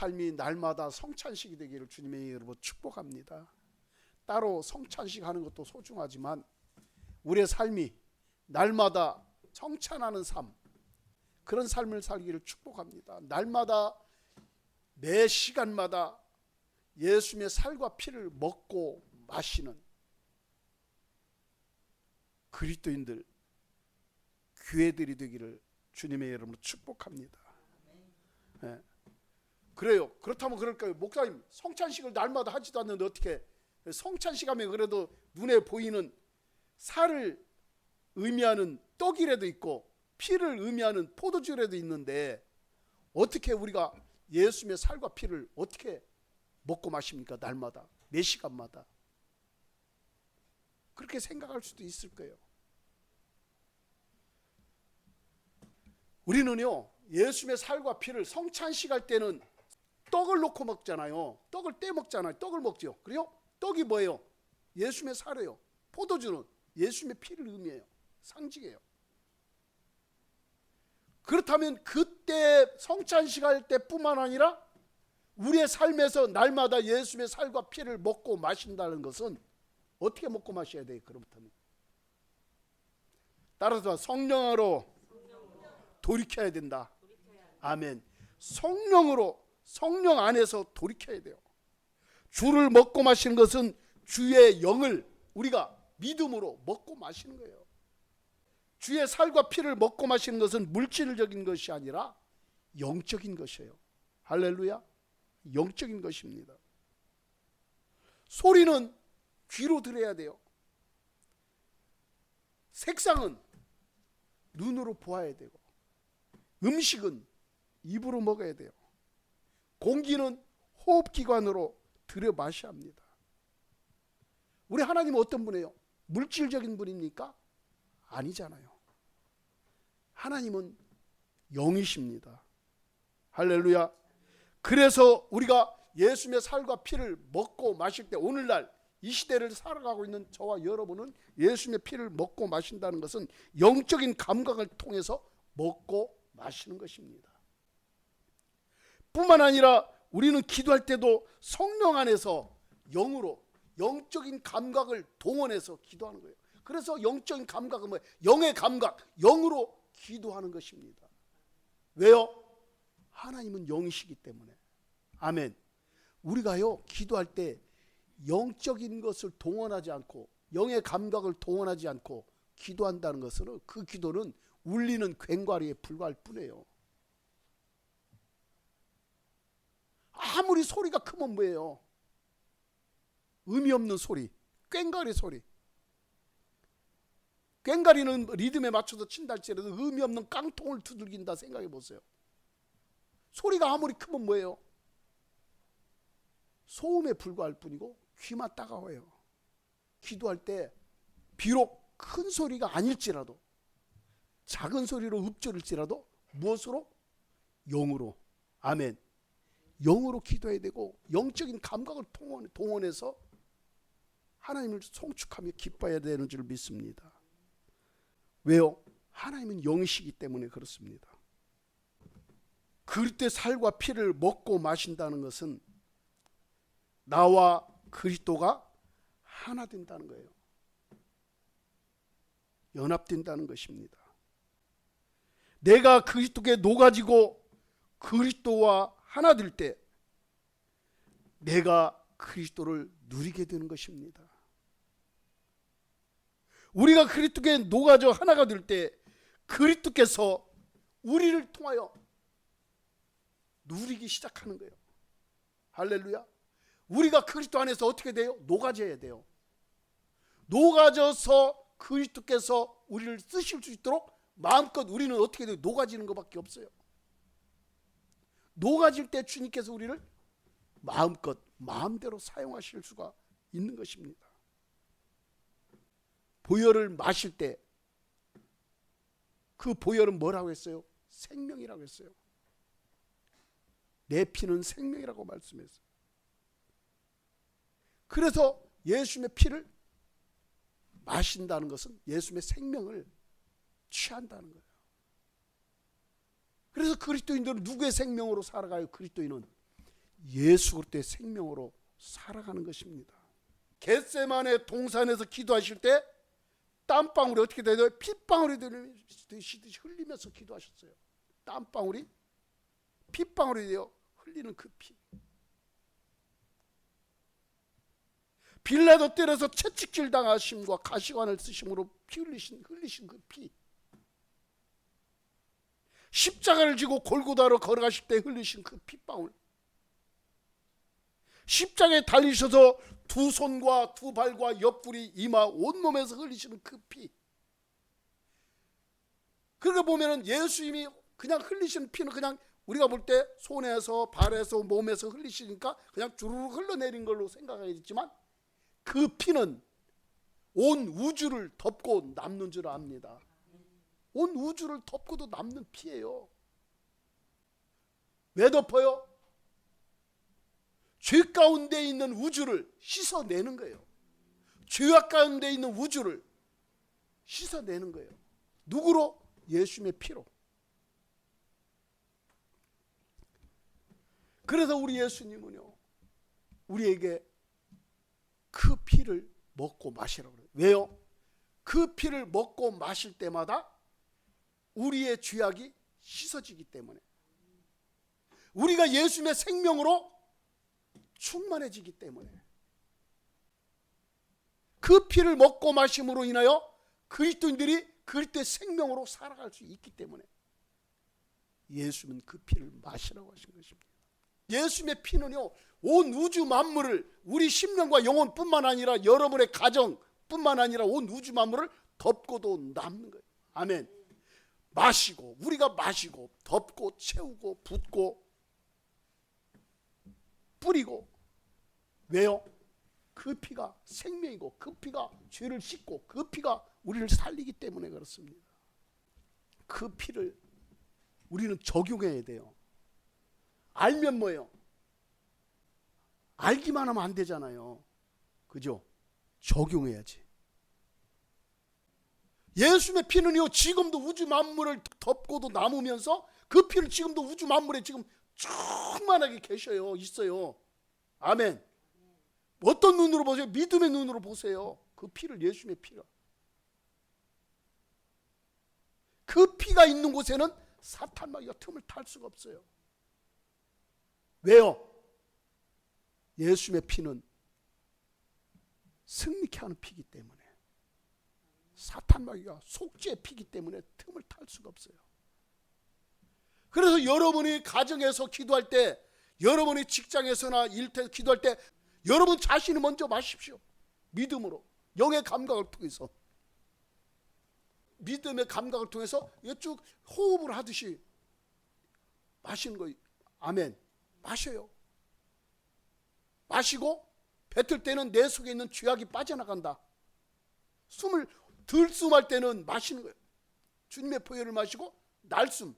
삶이 날마다 성찬식이 되기를 주님의 이름으로 축복합니다. 따로 성찬식 하는 것도 소중하지만 우리의 삶이 날마다 성찬하는 삶, 그런 삶을 살기를 축복합니다. 날마다 매 시간마다 예수님의 살과 피를 먹고 마시는 그리스도인들, 교회들이 되기를 주님의 이름으로 축복합니다. 네. 그래요. 그렇다면 그럴까요? 목사님, 성찬식을 날마다 하지도 않는데 어떻게 성찬식 하면 그래도 눈에 보이는 살을 의미하는 떡이라도 있고 피를 의미하는 포도주라도 있는데 어떻게 우리가 예수님의 살과 피를 어떻게 먹고 마십니까? 날마다, 몇 시간마다. 그렇게 생각할 수도 있을 거예요. 우리는요, 예수님의 살과 피를 성찬식 할 때는 떡을 놓고 먹잖아요. 떡을 떼 먹잖아요. 떡을 먹죠. 그래요? 떡이 뭐예요? 예수님의 살이에요. 포도주는 예수님의 피를 의미해요. 상징이에요. 그렇다면 그때 성찬식 할 때뿐만 아니라 우리의 삶에서 날마다 예수님의 살과 피를 먹고 마신다는 것은 어떻게 먹고 마셔야 돼요? 그렇다면 따라서 성령으로 돌이켜야 된다. 아멘. 성령으로, 성령 안에서 돌이켜야 돼요. 주를 먹고 마시는 것은 주의 영을 우리가 믿음으로 먹고 마시는 거예요. 주의 살과 피를 먹고 마시는 것은 물질적인 것이 아니라 영적인 것이에요. 할렐루야. 영적인 것입니다. 소리는 귀로 들어야 돼요. 색상은 눈으로 보아야 되고, 음식은 입으로 먹어야 돼요. 공기는 호흡기관으로 들여 마셔야 합니다. 우리 하나님은 어떤 분이에요? 물질적인 분입니까? 아니잖아요. 하나님은 영이십니다. 할렐루야. 그래서 우리가 예수님의 살과 피를 먹고 마실 때, 오늘날 이 시대를 살아가고 있는 저와 여러분은 예수님의 피를 먹고 마신다는 것은 영적인 감각을 통해서 먹고 마시는 것입니다. 뿐만 아니라 우리는 기도할 때도 성령 안에서 영으로, 영적인 감각을 동원해서 기도하는 거예요. 그래서 영적인 감각은 뭐예요? 영의 감각, 영으로 기도하는 것입니다. 왜요? 하나님은 영이시기 때문에. 아멘. 우리가요, 기도할 때 영적인 것을 동원하지 않고, 영의 감각을 동원하지 않고 기도한다는 것은, 그 기도는 울리는 괭과리에 불과할 뿐이에요. 아무리 소리가 크면 뭐예요? 의미 없는 소리, 괭과리 소리. 괭과리는 리듬에 맞춰서 친다 할지라도 의미 없는 깡통을 두들긴다 생각해 보세요. 소리가 아무리 크면 뭐예요? 소음에 불과할 뿐이고 귀만 따가워요. 기도할 때 비록 큰 소리가 아닐지라도, 작은 소리로 읊조릴지라도 무엇으로? 영으로. 아멘. 영으로 기도해야 되고 영적인 감각을 동원해서 하나님을 송축하며 기뻐해야 되는 줄 믿습니다. 왜요? 하나님은 영이시기 때문에 그렇습니다. 그리스도의 살과 피를 먹고 마신다는 것은 나와 그리스도가 하나 된다는 거예요. 연합된다는 것입니다. 내가 그리스도께 녹아지고 그리스도와 하나 될 때 내가 그리스도를 누리게 되는 것입니다. 우리가 그리스도께 녹아져 하나가 될 때 그리스도께서 우리를 통하여 누리기 시작하는 거예요. 할렐루야. 우리가 그리스도 안에서 어떻게 돼요? 녹아져야 돼요. 녹아져서 그리스도께서 우리를 쓰실 수 있도록 마음껏 우리는 어떻게 돼요? 녹아지는 것밖에 없어요. 녹아질 때 주님께서 우리를 마음껏 마음대로 사용하실 수가 있는 것입니다. 보혈을 마실 때 그 보혈은 뭐라고 했어요? 생명이라고 했어요. 내 피는 생명이라고 말씀했어요. 그래서 예수님의 피를 마신다는 것은 예수님의 생명을 취한다는 거예요. 그래서 그리스도인들은 누구의 생명으로 살아가요? 그리스도인은 예수 그리스도의 생명으로 살아가는 것입니다. 겟세마네 동산에서 기도하실 때 땀방울이 어떻게 되나요? 핏방울이 되듯이 흘리면서 기도하셨어요. 땀방울이 핏방울이 되어 흘리는 그 피. 빌라도 때려서 채찍질 당하심과 가시관을 쓰심으로 피 흘리신 그 피. 십자가를 지고 골고다로 걸어가실 때 흘리신 그 핏방울. 십자가에 달리셔서 두 손과 두 발과 옆구리, 이마, 온몸에서 흘리시는 그 피. 그렇게 보면은 예수님이 그냥 흘리시는 피는 그냥 우리가 볼 때 손에서 발에서 몸에서 흘리시니까 그냥 주르륵 흘러내린 걸로 생각하겠지만 그 피는 온 우주를 덮고 남는 줄 압니다. 온 우주를 덮고도 남는 피예요. 왜 덮어요? 죄 가운데 있는 우주를 씻어내는 거예요. 죄악 가운데 있는 우주를 씻어내는 거예요. 누구로? 예수님의 피로. 그래서 우리 예수님은요, 우리에게 그 피를 먹고 마시라고 그래요. 왜요? 그 피를 먹고 마실 때마다 우리의 죄악이 씻어지기 때문에, 우리가 예수님의 생명으로 충만해지기 때문에, 그 피를 먹고 마심으로 인하여 그리스도인들이 그리스도의 생명으로 살아갈 수 있기 때문에 예수님은 그 피를 마시라고 하신 것입니다. 예수님의 피는요, 온 우주 만물을, 우리 심령과 영혼뿐만 아니라 여러분의 가정뿐만 아니라 온 우주 만물을 덮고도 남는 거예요. 아멘. 마시고, 우리가 마시고 덮고 채우고 붓고 뿌리고. 왜요? 그 피가 생명이고 그 피가 죄를 씻고 그 피가 우리를 살리기 때문에 그렇습니다. 그 피를 우리는 적용해야 돼요. 알면 뭐예요? 알기만 하면 안 되잖아요. 그죠? 적용해야지. 예수님의 피는요, 지금도 우주 만물을 덮고도 남으면서 그 피는 지금도 우주 만물에 지금 충만하게 계셔요. 있어요. 아멘. 어떤 눈으로 보세요? 믿음의 눈으로 보세요. 그 피를, 예수님의 피를. 그 피가 있는 곳에는 사탄마귀가 틈을 탈 수가 없어요. 왜요? 예수님의 피는 승리케 하는 피이기 때문에, 사탄마귀가 속죄의 피이기 때문에 틈을 탈 수가 없어요. 그래서 여러분이 가정에서 기도할 때, 여러분이 직장에서나 일터에서 기도할 때 여러분 자신이 먼저 마십시오. 믿음으로, 영의 감각을 통해서, 믿음의 감각을 통해서 쭉 호흡을 하듯이 마시는 거예요. 아멘. 마셔요. 마시고 뱉을 때는 내 속에 있는 죄악이 빠져나간다. 숨을 들숨할 때는 마시는 거예요. 주님의 포효를 마시고 날숨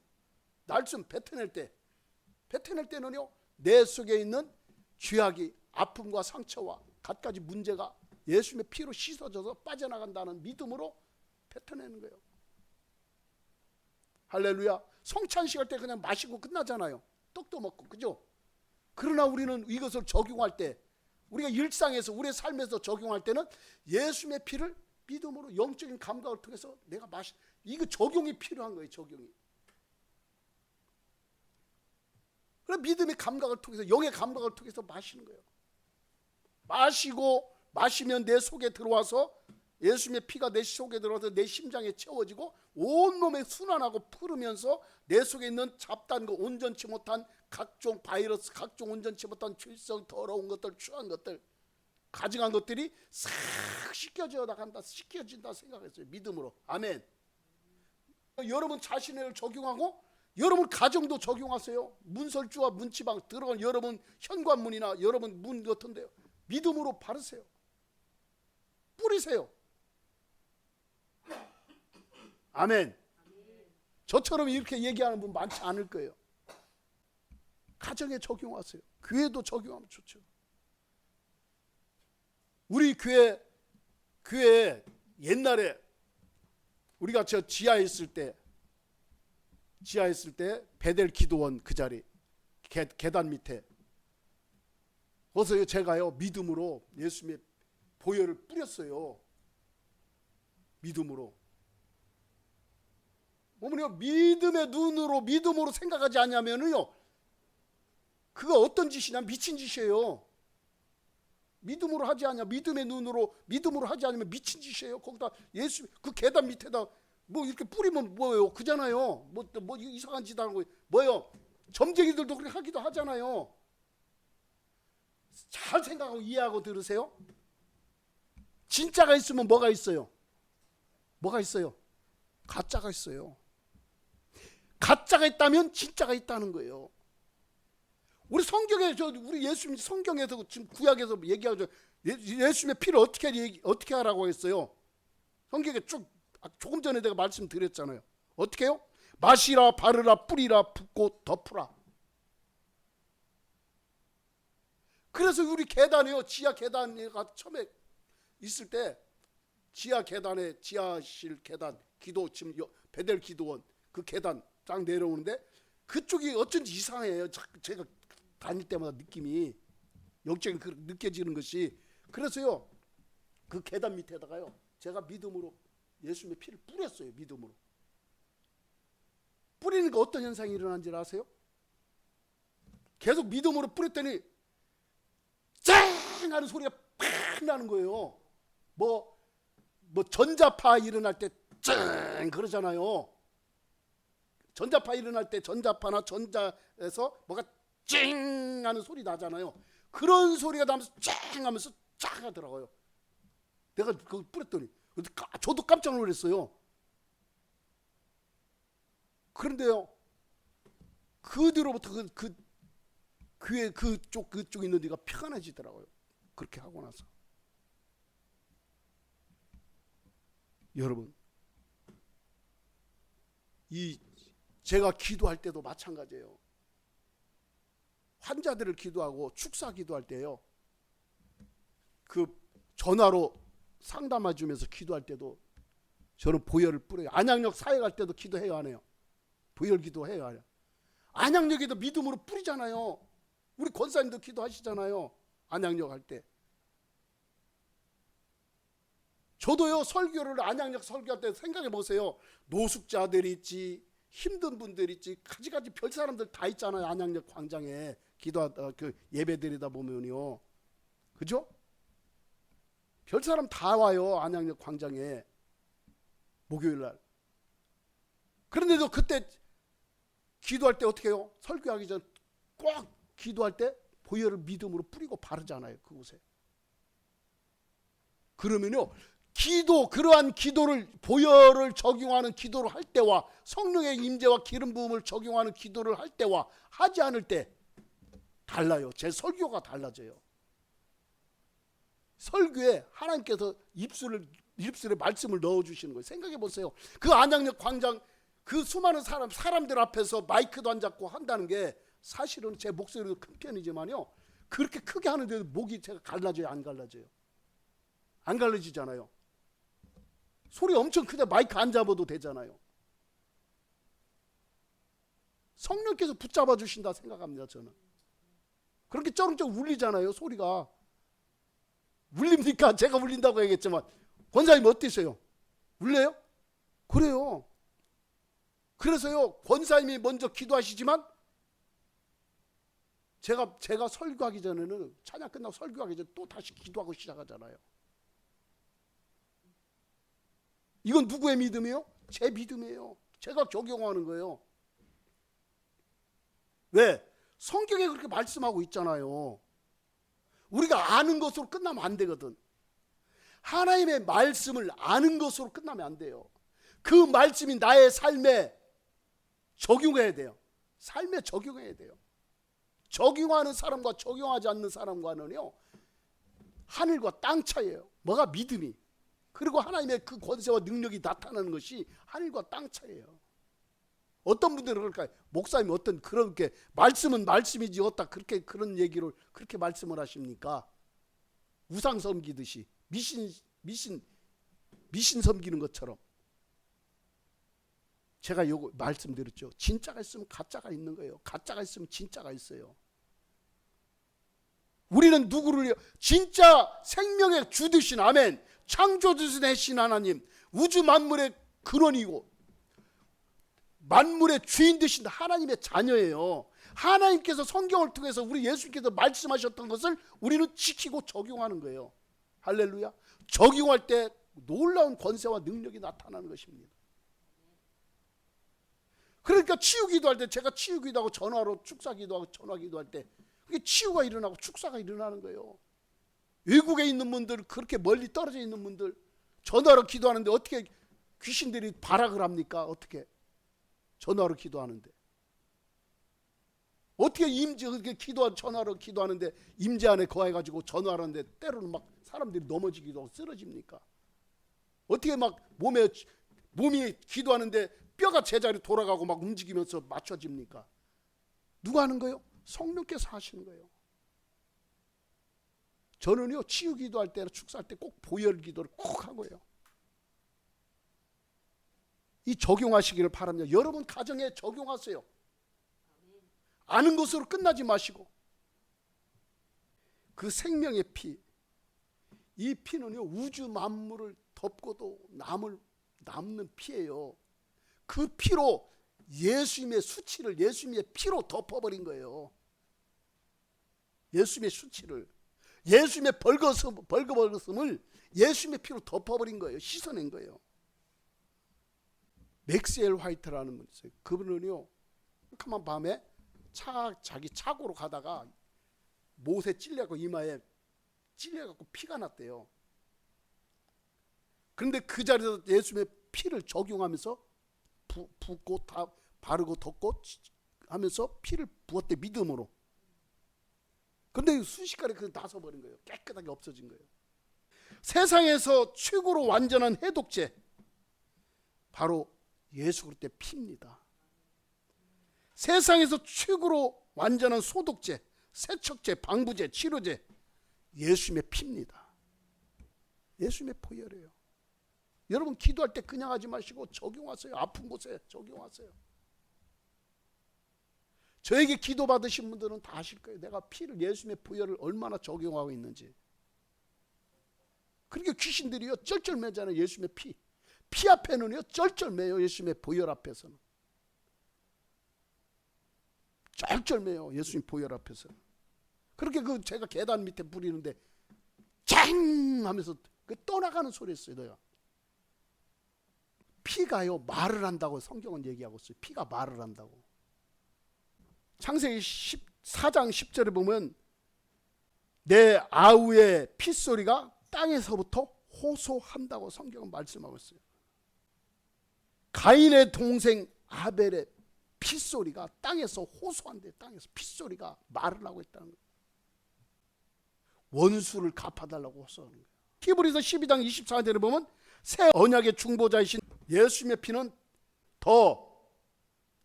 뱉어낼 때는요, 내 속에 있는 죄악이, 아픔과 상처와 갖가지 문제가 예수님의 피로 씻어져서 빠져나간다는 믿음으로 뱉어내는 거예요. 할렐루야. 성찬식 할 때 그냥 마시고 끝나잖아요. 떡도 먹고, 그죠? 그러나 우리는 이것을 적용할 때, 우리가 일상에서, 우리의 삶에서 적용할 때는 예수님의 피를 믿음으로 영적인 감각을 통해서 내가 이거 적용이 필요한 거예요. 적용이. 그래, 믿음의 감각을 통해서, 영의 감각을 통해서 마시는 거예요. 마시면 내 속에 들어와서, 예수님의 피가 내 속에 들어와서 내 심장에 채워지고 온몸에 순환하고 푸르면서 내 속에 있는 잡다한 거, 온전치 못한 각종 바이러스, 각종 온전치 못한 죄성, 더러운 것들, 추한 것들, 가증한 것들이 싹 씻겨져 나간다, 씻겨진다 생각했어요. 믿음으로. 아멘. 여러분 자신을 적용하고 여러분 가정도 적용하세요. 문설주와 문지방 들어간 여러분 현관문이나 여러분 문 같은데요, 믿음으로 바르세요. 뿌리세요. 아멘. 저처럼 이렇게 얘기하는 분 많지 않을 거예요. 가정에 적용하세요. 교회도 적용하면 좋죠. 우리 교회 옛날에 우리가 저 지하에 있을 때 베델 기도원 그 자리 계단 밑에 어서요 제가요 믿음으로 예수님의 보혈을 뿌렸어요. 믿음으로. 어머니요 믿음의 눈으로 믿음으로 생각하지 않냐면요 그거 어떤 짓이냐 미친 짓이에요. 믿음으로 하지 않냐 믿음의 눈으로 믿음으로 하지 않으면 미친 짓이에요. 거기다 예수 그 계단 밑에다 뭐 이렇게 뿌리면 뭐예요? 그잖아요. 뭐 이상한 짓 하는 거 뭐예요? 점쟁이들도 그렇게 하기도 하잖아요. 잘 생각하고 이해하고 들으세요. 진짜가 있으면 뭐가 있어요? 뭐가 있어요? 가짜가 있어요. 가짜가 있다면 진짜가 있다는 거예요. 우리 성경에 우리 예수님 성경에서 지금 구약에서 얘기하죠. 예수님의 피를 어떻게 하라고 했어요? 성경에 쭉 조금 전에 내가 말씀드렸잖아요. 어떻게 해요? 마시라 바르라 뿌리라 붓고 덮으라. 그래서 우리 계단에요. 지하 계단에 처음에 있을 때 지하 계단에 지하실 계단 기도 지금 베델 기도원 그 계단 쫙 내려오는데 그쪽이 어쩐지 이상해요. 제가 다닐 때마다 느낌이 영적인 느껴지는 것이. 그래서요 그 계단 밑에다가요 제가 믿음으로 예수님의 피를 뿌렸어요. 믿음으로 뿌리니까 어떤 현상이 일어난지 아세요? 계속 믿음으로 뿌렸더니 쨍 하는 소리가 팍 나는 거예요. 뭐 전자파 일어날 때 쨍 그러잖아요. 전자파 일어날 때 전자파나 전자에서 뭐가 쨍 하는 소리 나잖아요. 그런 소리가 나면서 쨍 하면서 쫙 하더라고요. 내가 그거 뿌렸더니 저도 깜짝 놀랐어요. 그런데요 그 뒤로부터 그 귀에 그쪽 있는 데가 편안해지더라고요. 그렇게 하고 나서. 여러분 제가 기도할 때도 마찬가지예요. 환자들을 기도하고 축사 기도할 때요 그 전화로 상담해 주면서 기도할 때도 저는 보혈을 뿌려요. 안양역 사회 갈 때도 기도해요 안 해요? 보혈 기도해요 안 해요? 안양역에도 믿음으로 뿌리잖아요. 우리 권사님도 기도하시잖아요. 안양역 할 때. 저도요 설교를 안양역 설교할 때 생각해 보세요. 노숙자들이 있지 힘든 분들이 있지 가지가지 별 사람들 다 있잖아요. 안양역 광장에 그 예배 드리다 보면요. 그죠? 별 사람 다 와요. 안양역 광장에 목요일 날. 그런데도 그때 기도할 때 어떻게 해요? 설교하기 전 꼭 기도할 때 보혈을 믿음으로 뿌리고 바르잖아요. 그곳에. 그러면요 그러한 기도를 보혈을 적용하는 기도를 할 때와 성령의 임재와 기름 부음을 적용하는 기도를 할 때와 하지 않을 때 달라요. 제 설교가 달라져요. 설교에 하나님께서 입술에 말씀을 넣어주시는 거예요. 생각해 보세요. 그 안양역 광장 그 수많은 사람들 앞에서 마이크도 안 잡고 한다는 게 사실은 제 목소리도 큰 편이지만요 그렇게 크게 하는데도 목이 제가 갈라져요? 안 갈라져요? 안 갈라지잖아요. 소리 엄청 크게 마이크 안 잡아도 되잖아요. 성령께서 붙잡아 주신다 생각합니다. 저는 그렇게 쩌렁쩌렁 울리잖아요. 소리가 울립니까? 제가 울린다고 얘기했지만 권사님 어떠세요? 울려요? 그래요. 그래서요 권사님이 먼저 기도하시지만 제가 설교하기 전에는 찬양 끝나고 설교하기 전에 또 다시 기도하고 시작하잖아요. 이건 누구의 믿음이에요? 제 믿음이에요. 제가 적용하는 거예요. 왜? 성경에 그렇게 말씀하고 있잖아요. 우리가 아는 것으로 끝나면 안 되거든. 하나님의 말씀을 아는 것으로 끝나면 안 돼요. 그 말씀이 나의 삶에 적용해야 돼요. 삶에 적용해야 돼요. 적용하는 사람과 적용하지 않는 사람과는요 하늘과 땅 차이예요. 뭐가 믿음이. 그리고 하나님의 그 권세와 능력이 나타나는 것이 하늘과 땅 차이예요. 어떤 분들은 그럴까요? 목사님이 어떤 그렇게 말씀은 말씀이지 어따 그렇게 그런 얘기를 그렇게 말씀을 하십니까? 우상 섬기듯이 미신 섬기는 것처럼. 제가 요거 말씀드렸죠. 진짜가 있으면 가짜가 있는 거예요. 가짜가 있으면 진짜가 있어요. 우리는 누구를 진짜 생명의 주 되신 아멘 창조주신 하나님 우주 만물의 근원이고 만물의 주인 되신 하나님의 자녀예요. 하나님께서 성경을 통해서 우리 예수님께서 말씀하셨던 것을 우리는 지키고 적용하는 거예요. 할렐루야. 적용할 때 놀라운 권세와 능력이 나타나는 것입니다. 그러니까 치유 기도할 때 제가 치유 기도하고 전화로 축사 기도하고 전화 기도할 때 그게 치유가 일어나고 축사가 일어나는 거예요. 외국에 있는 분들 그렇게 멀리 떨어져 있는 분들 전화로 기도하는데 어떻게 귀신들이 발악을 합니까? 어떻게 전화로 기도하는데 어떻게 임재 그렇게 전화로 기도하는데 임재 안에 거해가지고 전화하는데 때로는 막 사람들이 넘어지기도 하고 쓰러집니까? 어떻게 막 몸이 기도하는데 뼈가 제자리로 돌아가고 막 움직이면서 맞춰집니까? 누가 하는 거예요? 성령께서 하시는 거예요. 저는요 치유 기도할 때나 축사할 때 꼭 보혈 기도를 꼭 하고요. 이 적용하시기를 바랍니다. 여러분 가정에 적용하세요. 아는 것으로 끝나지 마시고 그 생명의 피, 이 피는요 우주 만물을 덮고도 남는 피예요. 그 피로 예수님의 수치를 예수님의 피로 덮어버린 거예요. 예수님의 수치를 예수님의 벌거벗음을 예수님의 피로 덮어버린 거예요. 씻어낸 거예요. 맥스웰 화이트라는 분 있어요. 그분은요 캄캄한 밤에 자기 차고로 가다가 못에 찔려갖고 이마에 찔려갖고 피가 났대요. 그런데 그 자리에서 예수님의 피를 적용하면서 붓고 다 바르고 덮고 하면서 피를 부었대 믿음으로. 그런데 순식간에 그 나서버린 거예요. 깨끗하게 없어진 거예요. 세상에서 최고로 완전한 해독제 바로 예수 그리스도의 피입니다. 세상에서 최고로 완전한 소독제, 세척제, 방부제, 치료제 예수님의 피입니다. 예수님의 보혈이에요. 여러분 기도할 때 그냥 하지 마시고 적용하세요. 아픈 곳에 적용하세요. 저에게 기도 받으신 분들은 다 아실 거예요. 내가 피를 예수님의 보혈을 얼마나 적용하고 있는지. 그러니까 귀신들이요 쩔쩔매잖아요. 예수님의 피 앞에는요 쩔쩔매요. 예수님의 보혈 앞에서는 쩔쩔매요. 예수님 보혈 앞에서는. 그렇게 제가 계단 밑에 부리는데 짱 하면서 떠나가는 소리였어요. 내가 피가요 말을 한다고 성경은 얘기하고 있어요. 피가 말을 한다고. 창세기 14장 10절에 보면 내 아우의 핏소리가 땅에서부터 호소한다고 성경은 말씀하고 있어요. 가인의 동생 아벨의 핏소리가 땅에서 호소한대. 땅에서 핏소리가 말을 하고 있다는 거예요. 원수를 갚아달라고 호소하는 거예요. 히브리서 12장 24절에 보면 새 언약의 중보자이신 예수님의 피는 더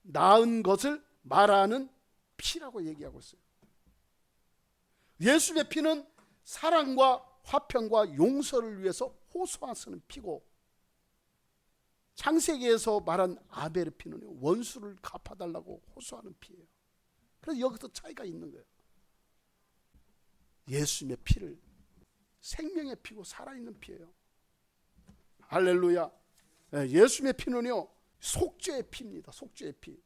나은 것을 말하는 피라고 얘기하고 있어요. 예수님의 피는 사랑과 화평과 용서를 위해서 호소하시는 피고, 창세기에서 말한 아벨의 피는 원수를 갚아달라고 호소하는 피예요. 그래서 여기서 차이가 있는 거예요. 예수님의 피를 생명의 피고 살아있는 피예요. 할렐루야. 예수님의 피는요 속죄의 피입니다. 속죄의 피.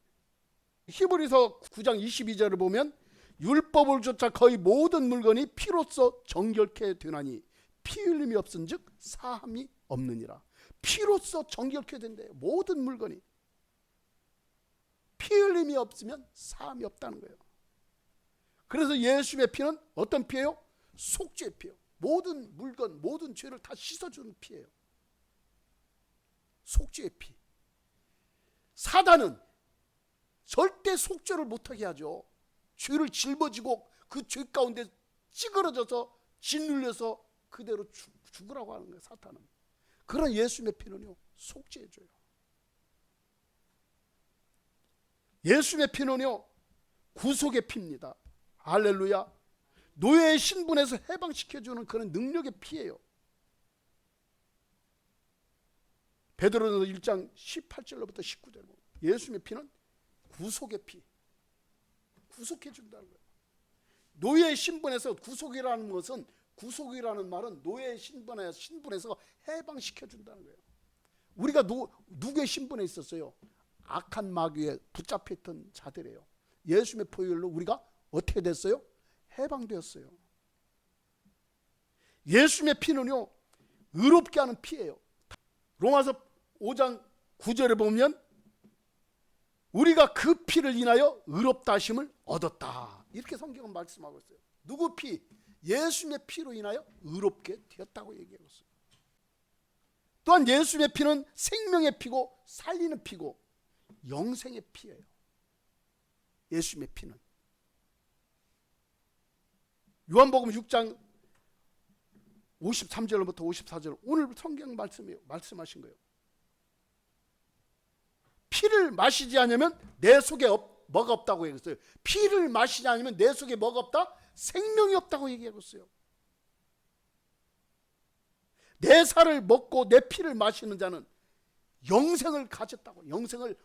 히브리서 9장 22절을 보면 율법을 쫓아 거의 모든 물건이 피로써 정결케 되나니 피 흘림이 없은즉 사함이 없느니라. 피로써 정결케 된대요. 모든 물건이. 피 흘림이 없으면 사함이 없다는 거예요. 그래서 예수님의 피는 어떤 피예요? 속죄의 피예요. 모든 물건, 모든 죄를 다 씻어주는 피예요. 속죄의 피. 사단은 절대 속죄를 못하게 하죠. 죄를 짊어지고 그 죄 가운데 찌그러져서 짓눌려서 그대로 죽으라고 하는 거예요. 사탄은. 그러나 예수님의 피는요 속죄해줘요. 예수님의 피는요 구속의 피입니다. 할렐루야. 노예의 신분에서 해방시켜주는 그런 능력의 피예요. 베드로전서 1장 18절로부터 19절 예수님의 피는 구속의 피. 구속해 준다는 거예요. 노예의 신분에서 구속이라는 것은, 구속이라는 말은 노예의 신분에서 해방시켜 준다는 거예요. 우리가 누구의 신분에 있었어요? 악한 마귀에 붙잡혀 있던 자들이에요. 예수님의 보혈로 우리가 어떻게 됐어요? 해방되었어요. 예수님의 피는요, 의롭게 하는 피예요. 로마서 5장 9절에 보면 우리가 그 피를 인하여 의롭다 하심을 얻었다, 이렇게 성경은 말씀하고 있어요. 누구 피? 예수님의 피로 인하여 의롭게 되었다고 얘기하고 있어요. 또한 예수님의 피는 생명의 피고 살리는 피고 영생의 피예요. 예수님의 피는. 요한복음 6장 53절부터 54절, 오늘 성경 말씀이에요. 말씀하신 거예요. 피를 마시지 않으면 내 속에 뭐가 없다고 얘기했어요. 피를 마시지 않으면 내 속에 뭐가 없다? 생명이 없다고 얘기하고 있어요. 내 살을 먹고 내 피를 마시는 자는 영생을 가졌다고. 영생을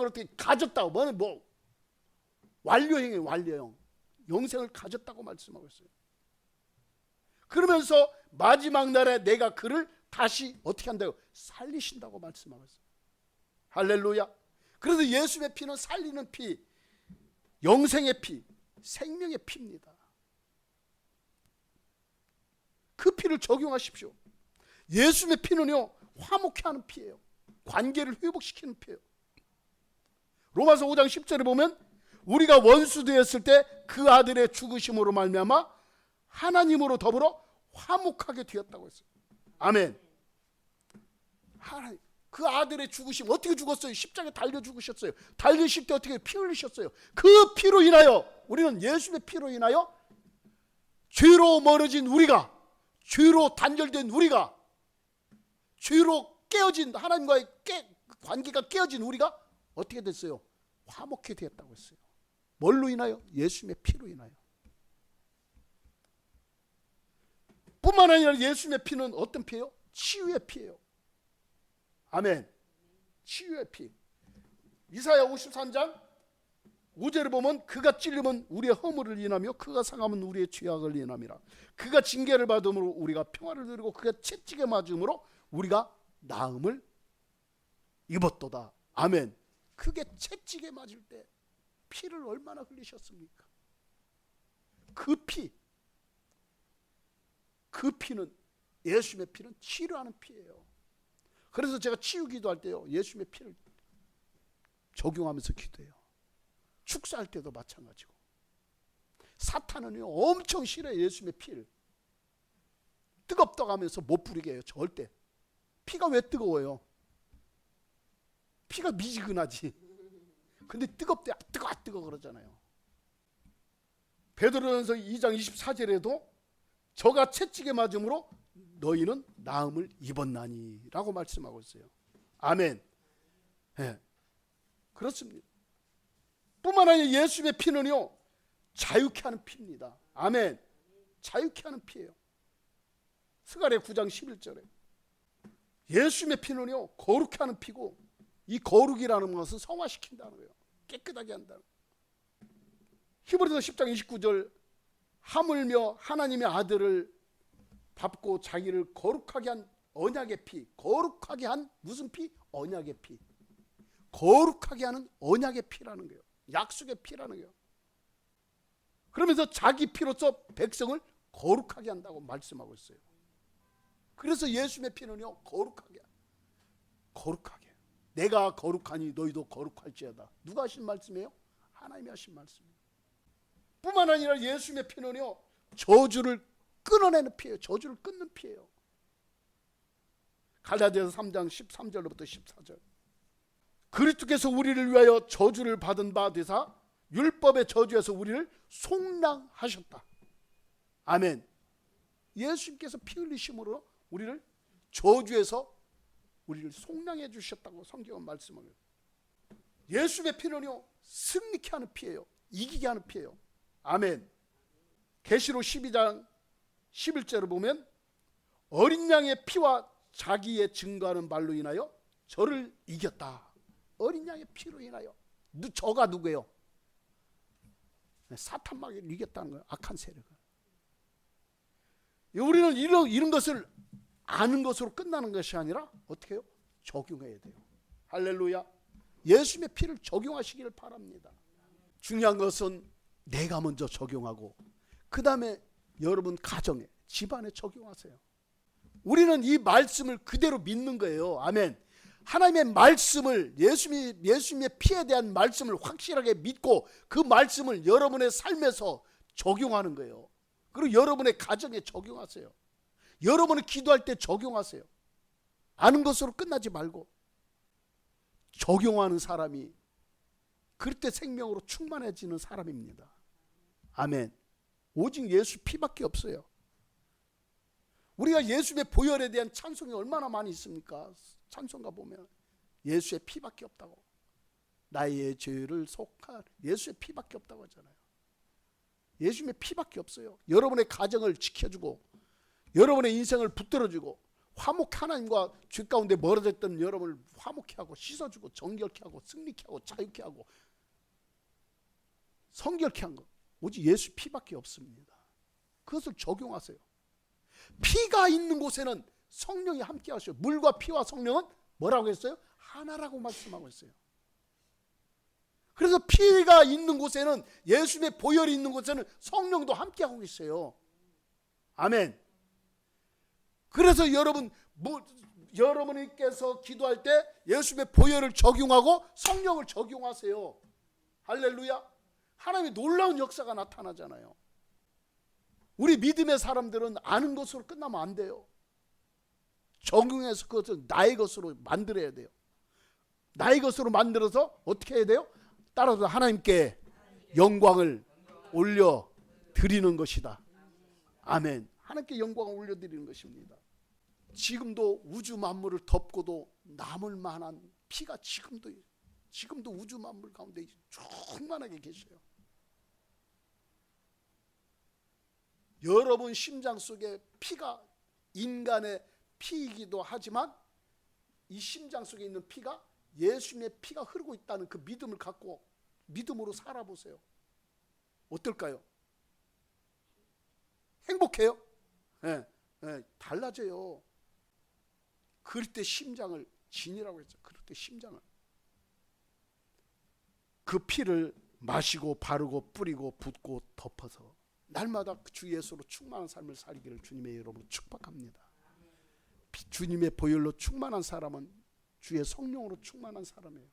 어떻게 가졌다고. 뭐는 완료형이에요. 완료형. 영생을 가졌다고 말씀하고 있어요. 그러면서 마지막 날에 내가 그를 다시 어떻게 한다고? 살리신다고 말씀하고 있어요. 할렐루야. 그래서 예수의 피는 살리는 피, 영생의 피, 생명의 피입니다. 그 피를 적용하십시오. 예수의 피는요, 화목케 하는 피예요. 관계를 회복시키는 피예요. 로마서 5장 10절에 보면 우리가 원수 되었을 때 그 아들의 죽으심으로 말미암아 하나님으로 더불어 화목하게 되었다고 했어요. 아멘. 하나님, 그 아들의 죽으심, 어떻게 죽었어요? 십자가에 달려 죽으셨어요. 달리실 때 어떻게 피 흘리셨어요? 그 피로 인하여, 우리는 예수의 피로 인하여 죄로 멀어진 우리가, 죄로 단절된 우리가, 죄로 깨어진 하나님과의 관계가 깨어진 우리가 어떻게 됐어요? 화목해 되었다고 했어요. 뭘로 인하여? 예수의 피로 인하여. 뿐만 아니라 예수의 피는 어떤 피예요? 치유의 피예요. 아멘. 치유의 피. 이사야 53장 5절에 보면 그가 찔림은 우리의 허물을 인하며 그가 상함은 우리의 죄악을 인함이라. 그가 징계를 받음으로 우리가 평화를 누리고 그가 채찍에 맞음으로 우리가 나음을 입었도다. 아멘. 그게 채찍에 맞을 때 피를 얼마나 흘리셨습니까? 그 피는, 예수님의 피는 치료하는 피예요. 그래서 제가 치유 기도할 때요, 예수님의 피를 적용하면서 기도해요. 축사할 때도 마찬가지고. 사탄은요, 엄청 싫어요. 예수님의 피를 뜨겁다고 하면서 못 부리게 해요. 절대. 피가 왜 뜨거워요? 피가 미지근하지. 근데 뜨겁대, 뜨거 그러잖아요. 베드로전서 2장 24절에도 저가 채찍에 맞음으로 너희는 나음을 입었나니 라고 말씀하고 있어요. 아멘. 네. 그렇습니다. 뿐만 아니라 예수의 피는요, 자유케 하는 피입니다. 아멘. 자유케 하는 피예요. 스가랴 9장 11절에 예수의 피는요, 거룩케 하는 피고, 이 거룩이라는 것은 성화시킨다는 거예요. 깨끗하게 한다는 거예요. 히브리서 10장 29절 하물며 하나님의 아들을 밟고 자기를 거룩하게 한 언약의 피. 거룩하게 한 무슨 피? 언약의 피. 거룩하게 하는 언약의 피라는 거예요. 약속의 피라는 거예요. 그러면서 자기 피로서 백성을 거룩하게 한다고 말씀하고 있어요. 그래서 예수의 피는요, 거룩하게. 내가 거룩하니 너희도 거룩할지어다. 누가 하신 말씀이에요? 하나님이 하신 말씀이에요. 뿐만 아니라 예수의 피는요, 저주를 끊어내는 피예요. 저주를 끊는 피예요. 갈라디아서 3장 13절로부터 14절. 그리스도께서 우리를 위하여 저주를 받은 바 되사 율법의 저주에서 우리를 속량하셨다. 아멘. 예수님께서 피 흘리심으로 우리를 저주에서 우리를 속량해 주셨다고 성경은 말씀하고 있어요. 예수의 피는요, 승리케 하는 피예요. 이기게 하는 피예요. 아멘. 계시록 12장 11절을 보면 어린 양의 피와 자기의 증거하는 말로 인하여 저를 이겼다. 어린 양의 피로 인하여. 저가 누구예요? 사탄 마귀를 이겼다는 거예요. 악한 세력을. 우리는 이런 것을 아는 것으로 끝나는 것이 아니라 어떻게 해요? 적용해야 돼요. 할렐루야. 예수님의 피를 적용하시기를 바랍니다. 중요한 것은 내가 먼저 적용하고 그 다음에 여러분 가정에, 집안에 적용하세요. 우리는 이 말씀을 그대로 믿는 거예요. 아멘. 하나님의 말씀을, 예수님의 피에 대한 말씀을 확실하게 믿고 그 말씀을 여러분의 삶에서 적용하는 거예요. 그리고 여러분의 가정에 적용하세요. 여러분이 기도할 때 적용하세요. 아는 것으로 끝나지 말고 적용하는 사람이 그럴 때 생명으로 충만해지는 사람입니다. 아멘. 오직 예수 피밖에 없어요. 우리가 예수의 보혈에 대한 찬송이 얼마나 많이 있습니까? 찬송가 보면 예수의 피밖에 없다고. 나의 죄를 속할 예수의 피밖에 없다고 하잖아요. 예수님의 피밖에 없어요. 여러분의 가정을 지켜주고 여러분의 인생을 붙들어주고 하나님과 죄 가운데 멀어졌던 여러분을 화목케 하고 씻어주고 정결케 하고 승리케 하고 자유케 하고 성결케 한 것 오직 예수 피밖에 없습니다. 그것을 적용하세요. 피가 있는 곳에는 성령이 함께 하셔요. 물과 피와 성령은 뭐라고 했어요? 하나라고 말씀하고 있어요. 그래서 피가 있는 곳에는, 예수님의 보혈이 있는 곳에는 성령도 함께 하고 있어요. 아멘. 그래서 여러분께서 기도할 때 예수님의 보혈을 적용하고 성령을 적용하세요. 할렐루야. 하나님의 놀라운 역사가 나타나잖아요. 우리 믿음의 사람들은 아는 것으로 끝나면 안 돼요. 적용해서 그것을 나의 것으로 만들어야 돼요. 나의 것으로 만들어서 어떻게 해야 돼요? 따라서 하나님께 영광을 올려 드리는 것이다. 아멘. 하나님께 영광을 올려 드리는 것입니다. 지금도 우주 만물을 덮고도 남을 만한 피가 지금도 우주 만물 가운데 충만하게 계셔요. 여러분 심장 속에 피가 인간의 피이기도 하지만 이 심장 속에 있는 피가 예수님의 피가 흐르고 있다는 그 믿음을 갖고 믿음으로 살아보세요. 어떨까요? 행복해요? 네, 달라져요. 그럴 때 심장을 진이라고 했죠. 그럴 때 심장을 그 피를 마시고 바르고 뿌리고 붓고 덮어서 날마다 주 예수로 충만한 삶을 살기를 주님의 이름으로 축복합니다. 주님의 보혈로 충만한 사람은 주의 성령으로 충만한 사람이에요.